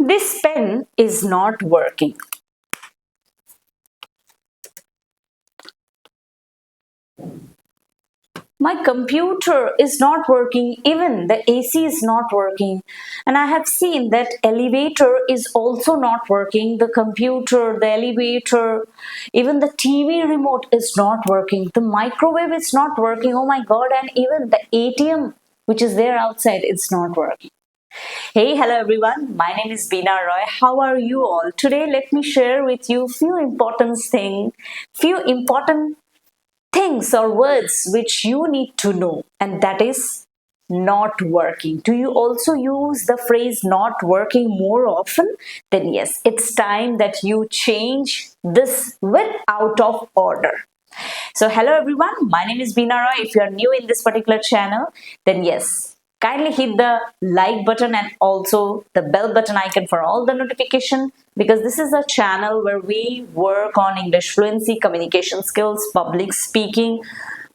This pen is not working. My computer is not working, even the AC is not working. And I have seen that elevator is also not working. The computer, the elevator, even the TV remote is not working. The microwave is not working. Oh my God. And even the ATM, which is there outside, it's not working. Hey, hello everyone. My name is Beena Roy. How are you all? Today, let me share with you few important things or words which you need to know, and that is not working. Do you also use the phrase not working more often? Then yes, it's time that you change this with out of order. So hello everyone, my name is Beena Roy. If you are new in this particular channel, then yes, kindly hit the like button and also the bell button icon for all the notification, because this is a channel where we work on English fluency, communication skills, public speaking.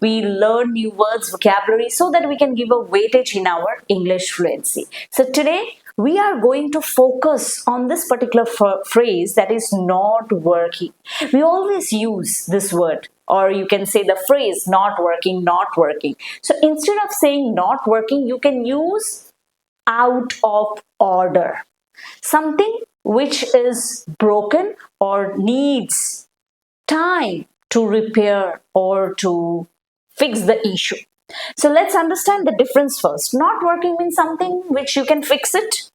We learn new words, vocabulary, so that we can give a weightage in our English fluency. So today we are going to focus on this particular phrase, that is not working. We always use this word, or you can say the phrase not working, not working. So instead of saying not working, you can use out of order. Something which is broken or needs time to repair or to fix the issue. So let's understand the difference first. Not working means something which you can fix it.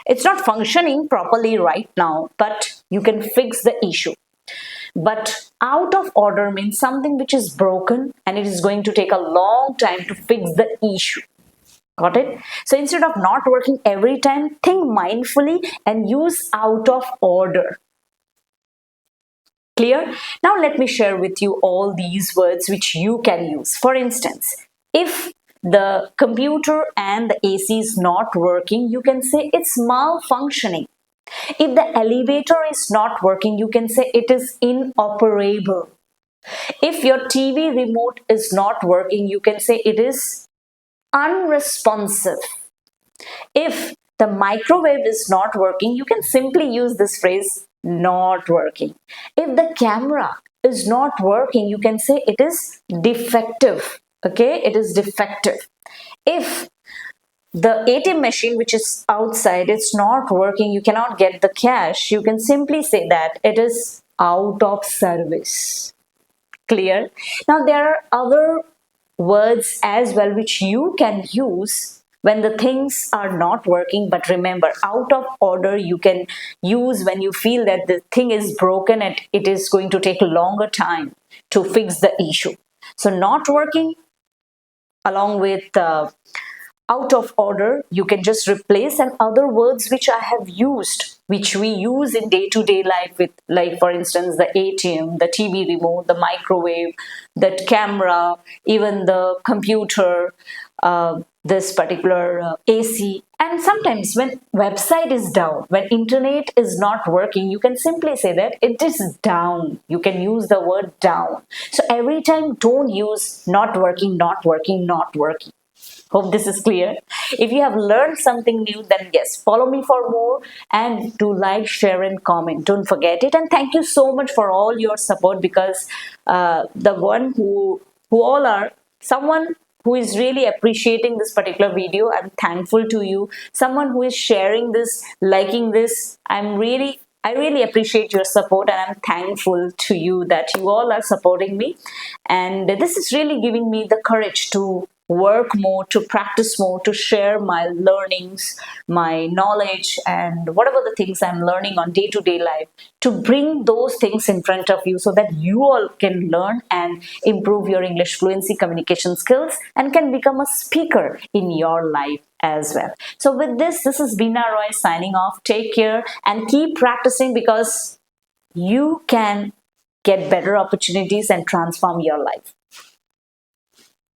It's not functioning properly right now, but you can fix the issue. But out of order means something which is broken and it is going to take a long time to fix the issue. Got it? So instead of not working every time, think mindfully and use out of order. Clear? Now let me share with you all these words which you can use. For instance, if the computer and the AC is not working, you can say it's malfunctioning. If the elevator is not working, you can say it is inoperable. If your TV remote is not working, you can say it is unresponsive. If the microwave is not working, you can simply use this phrase not working. If the camera is not working, you can say it is defective. Okay, it is defective. If the ATM machine which is outside, it's not working, you cannot get the cash, you can simply say that it is out of service. Clear? Now there are other words as well which you can use when the things are not working, but remember, out of order you can use when you feel that the thing is broken and it is going to take a longer time to fix the issue. So not working along with out of order, you can just replace, and other words which I have used, which we use in day-to-day life, with, like for instance, the ATM, the TV remote, the microwave, that camera, even the computer, this particular AC. And sometimes when website is down, when internet is not working, you can simply say that it is down. You can use the word down. So every time, don't use not working, not working, not working. Hope this is clear. If you have learned something new, then yes, follow me for more and do like, share and comment. Don't forget it. And thank you so much for all your support, because the one who all are someone who is really appreciating this particular video, I'm thankful to you. Someone who is sharing this, liking this, I really appreciate your support, and I'm thankful to you that you all are supporting me. And this is really giving me the courage to work more, to practice more, to share my learnings, my knowledge, and whatever the things I'm learning on day-to-day life, to bring those things in front of you so that you all can learn and improve your English fluency, communication skills, and can become a speaker in your life as well. So with this is Beena Roy signing off. Take care and keep practicing, because you can get better opportunities and transform your life.